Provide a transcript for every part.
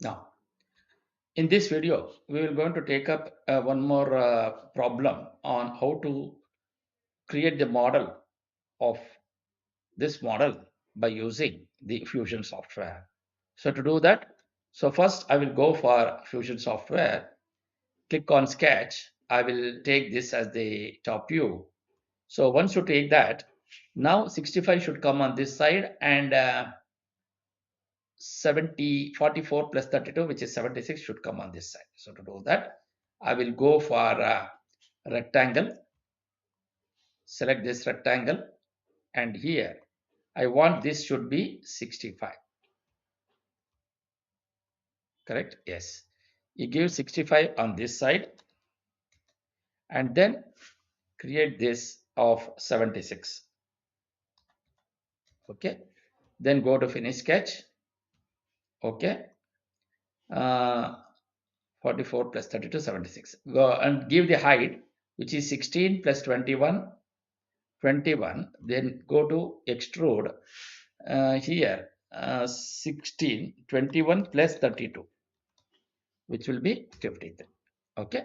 Now, in this video, we will going to take up one more problem on how to create the model of this model by using the Fusion software. So to do that, so first I will go for Fusion software, click on Sketch. I will take this as the top view. So once you take that, now 65 should come on this side and 44 plus 32, which is 76, should come on this side. So to do that, I will go for rectangle, select this rectangle, and here I want this should be 65. Correct? Yes. You give 65 on this side and then create this of 76. Okay. Then go to finish sketch. Okay. Uh, 44 plus 32, 76. Go and give the height, which is 16 plus 21, 21. Then go to extrude here 16, 21 plus 32, which will be 53. Okay.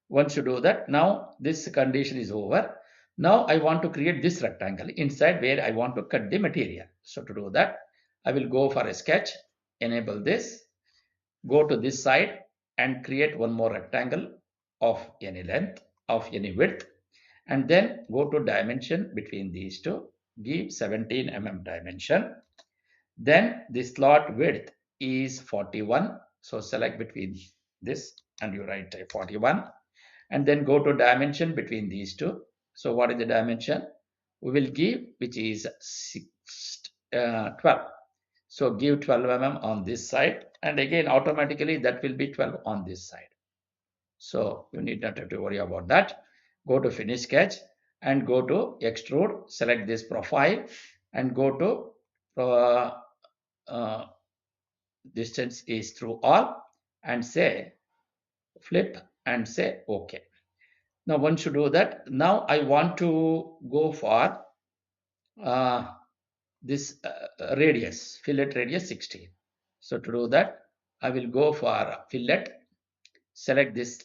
Once you do that, now this condition is over. Now I want to create this rectangle inside where I want to cut the material. So to do that, I will go for a sketch, enable this, go to this side and create one more rectangle of any length, of any width, and then go to dimension between these two, give 17 dimension. Then the slot width is 41. So select between this and you write 41 and then go to dimension between these two. So what is the dimension? We will give, which is 12. So give 12 on this side and again automatically that will be 12 on this side. So you need not have to worry about that. Go to finish sketch and go to extrude, select this profile and go to distance is through all and say flip and say OK. Now once you do that, now I want to go for this radius, fillet radius 16. So to do that, I will go for fillet, select this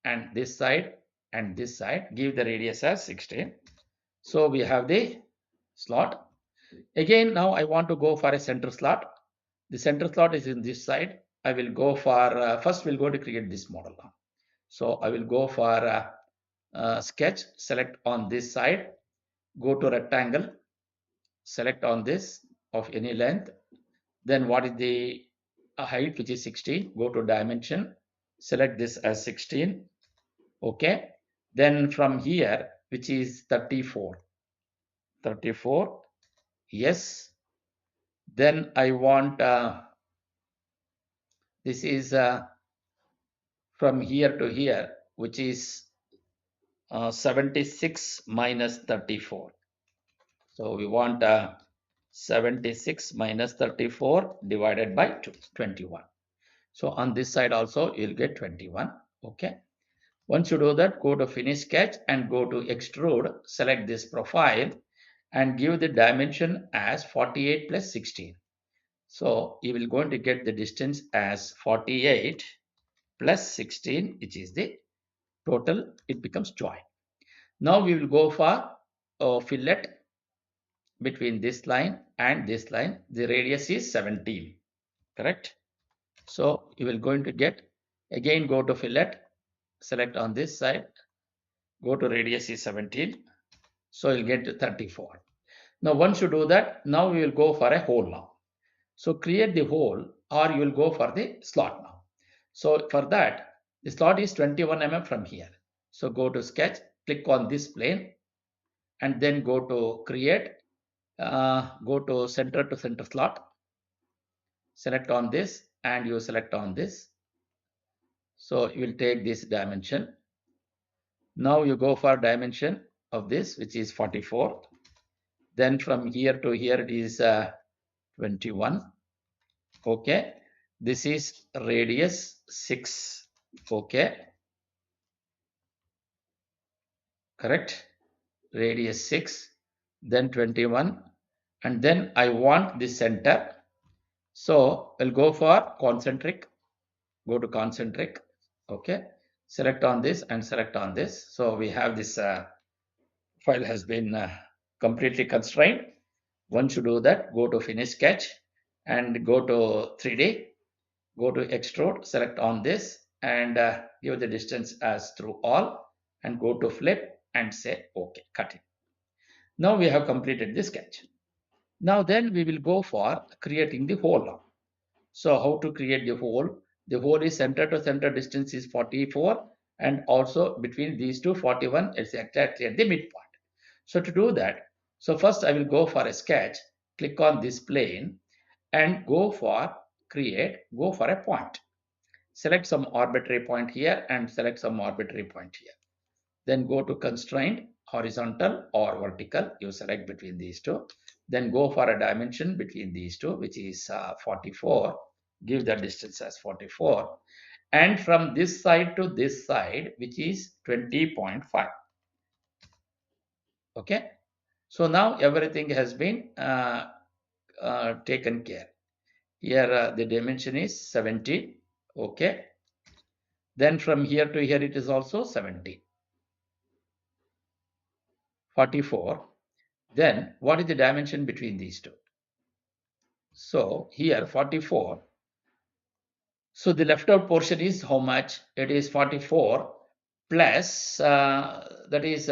and this side and this side, give the radius as 16. So we have the slot. Again, now I want to go for a center slot. The center slot is in this side. I will go for, first we'll go to create this model now. So I will go for sketch, select on this side, go to rectangle, select on this of any length. Then what is the height, which is 16, go to dimension, select this as 16. Okay. Then from here, which is 34, 34, yes. Then I want, this is from here to here, which is 76 minus 34. So we want 76 minus 34 divided by 21. So on this side also you'll get 21. Okay. Once you do that, go to finish sketch and go to extrude, select this profile and give the dimension as 48 plus 16. So you will going to get the distance as 48 plus 16, which is the total. It becomes joint. Now we will go for fillet between this line and this line. The radius is 17. Correct? So you will going to get, again go to fillet, select on this side, go to radius is 17. So you'll get 34. Now once you do that, now we will go for a hole now. So create the hole or you will go for the slot now. So for that, the slot is 21 from here. So go to sketch, click on this plane and then go to create, go to center slot, select on this and you select on this. So you will take this dimension. Now you go for dimension of this, which is 44. Then from here to here it is 21. Okay. This is radius 6. Okay. Correct. Radius 6. Then 21. And then I want the center. So we'll go for concentric, go to concentric, okay, select on this and select on this. So we have this file has been completely constrained. Once you do that, go to finish sketch and go to 3D, go to extrude, select on this and give the distance as through all and go to flip and say okay, cut it. Now we have completed the sketch. Now then we will go for creating the hole now. So how to create the hole? The hole is center to center distance is 44 and also between these two 41 is exactly at the midpoint. So to do that, so first I will go for a sketch, click on this plane and go for create, go for a point. Select some arbitrary point here and select some arbitrary point here. Then go to constraint, horizontal or vertical, you select between these two. Then go for a dimension between these two, which is 44. Give the distance as 44. And from this side to this side, which is 20.5. Okay. So now everything has been taken care. Here the dimension is 70. Okay. Then from here to here it is also 70. 44. Then what is the dimension between these two? So here 44. So the left out portion is how much? It is 44 plus that is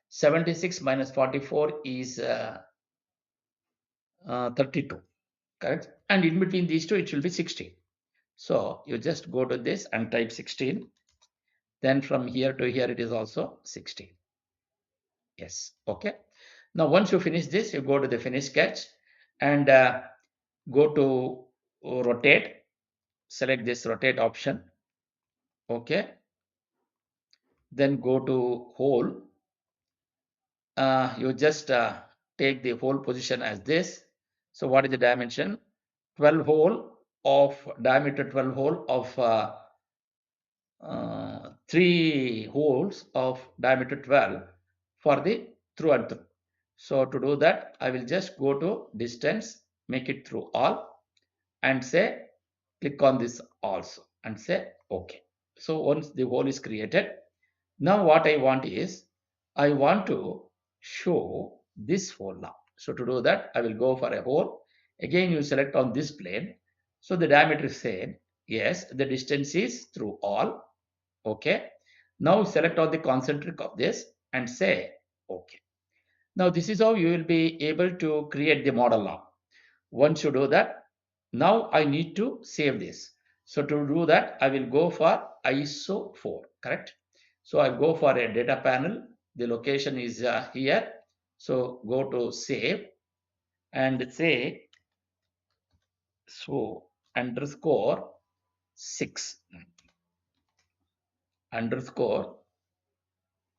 76 minus 44 is 32. Correct? And in between these two it will be 16. So you just go to this and type 16. Then from here to here it is also 16. Yes. Okay. Now once you finish this, you go to the finish sketch and go to rotate. Select this rotate option. Okay. Then go to hole. You just take the hole position as this. So what is the dimension? 12 hole of diameter 12 hole of 3 holes of diameter 12 for the through and through. So to do that, I will just go to distance, make it through all and say click on this also and say okay. So once the hole is created, now what I want is I want to show this hole now. So to do that, I will go for a hole. Again, you select on this plane. So the diameter is same. Yes, the distance is through all. Okay. Now select on the concentric of this and say okay. Now this is how you will be able to create the model now. Once you do that, now I need to save this. So to do that, I will go for ISO 4, correct? So I'll go for a data panel. The location is here. So go to save and say so underscore 6 underscore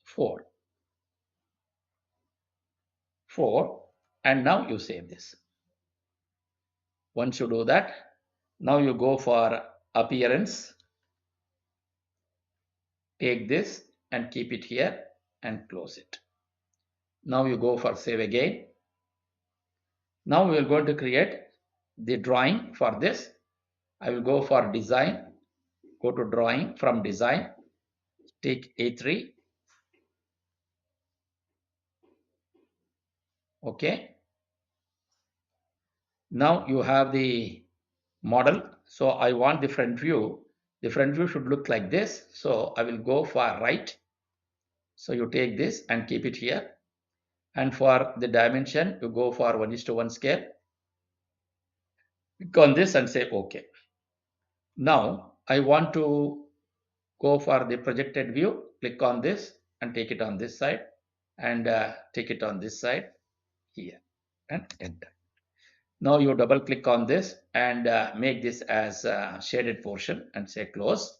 4 4 and now you save this. Once you do that, now you go for appearance, take this and keep it here and close it. Now you go for save again. Now we are going to create the drawing for this. I will go for design, go to drawing, from design, take A3. Okay. Now you have the model. So I want the front view. The front view should look like this. So I will go for right. So you take this and keep it here. And for the dimension, you go for 1:1 scale. Click on this and say OK. Now I want to go for the projected view. Click on this and take it on this side and take it on this side here and enter. Now you double click on this and make this as a shaded portion and say close.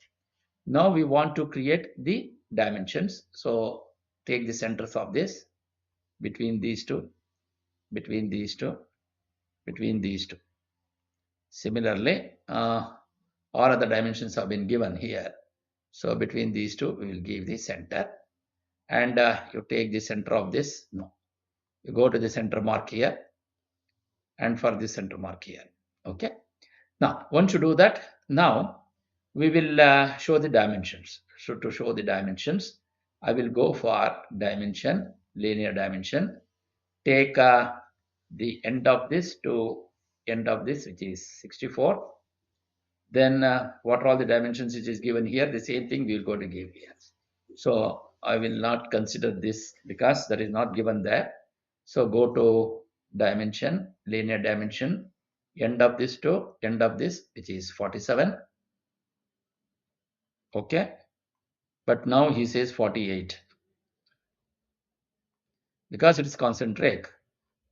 Now we want to create the dimensions. So take the centers of this between these two, between these two, between these two. Similarly, all other dimensions have been given here. So between these two, we will give the center and you take the center of this. No, you go to the center mark here and for the center mark here. Okay. Now, once you do that, now we will show the dimensions. So to show the dimensions, I will go for dimension, linear dimension, take the end of this to end of this, which is 64. Then what are all the dimensions which is given here? The same thing we will go to give here. So I will not consider this because that is not given there. So go to dimension, linear dimension, end of this to end of this, which is 47. Okay. But now he says 48 because it is concentric.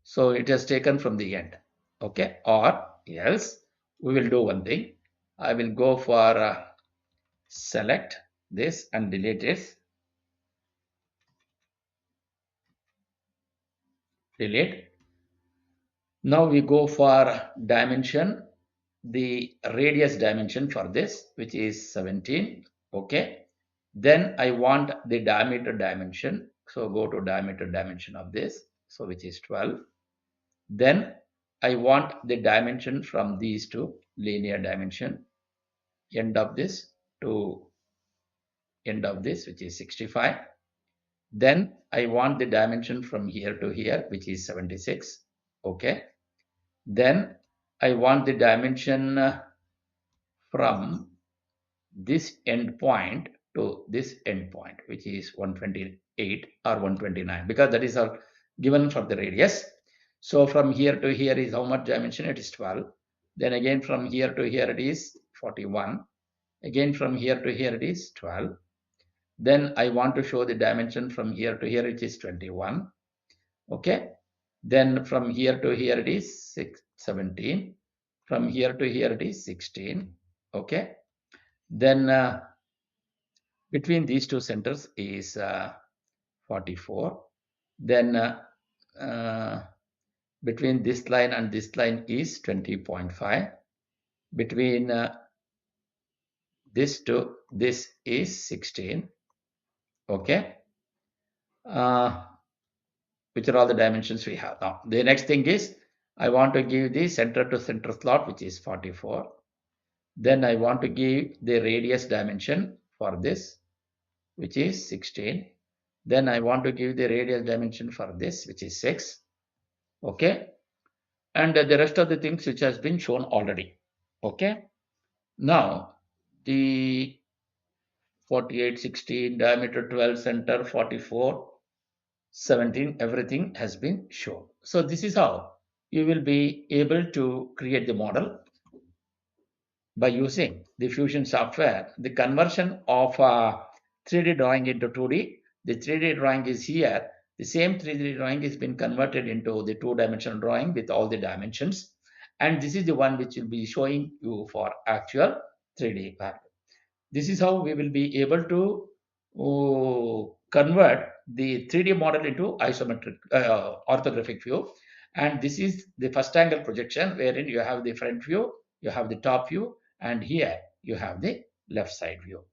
So it has taken from the end. Okay. Or else we will do one thing. I will go for select this and delete it. Delete. Now we go for dimension, the radius dimension for this, which is 17. Okay. Then I want the diameter dimension. So go to diameter dimension of this. So which is 12. Then I want the dimension from these two linear dimension, end of this to end of this, which is 65. Then I want the dimension from here to here, which is 76. Okay. Then I want the dimension from this endpoint to this endpoint, which is 128 or 129, because that is our given for the radius. So from here to here is how much dimension? It is 12. Then again from here to here it is 41. Again from here to here it is 12. Then I want to show the dimension from here to here, which is 21. Okay. Then from here to here it is 17. From here to here it is 16. Okay. Then between these two centers is 44. Then between this line and this line is 20.5. Between this to this is 16. Okay. Which are all the dimensions we have. Now, the next thing is I want to give the center to center slot, which is 44. Then I want to give the radius dimension for this, which is 16. Then I want to give the radius dimension for this, which is 6. Okay. And the rest of the things which has been shown already. Okay. Now, the 48, 16, diameter 12, center 44, 17, everything has been shown. So this is how you will be able to create the model by using the Fusion software. The conversion of 3D drawing into 2D, the 3D drawing is here. The same 3D drawing has been converted into the two-dimensional drawing with all the dimensions. And this is the one which will be showing you for actual 3D value. This is how we will be able to convert the 3D model into isometric orthographic view. And this is the first angle projection, wherein you have the front view, you have the top view, and here you have the left side view.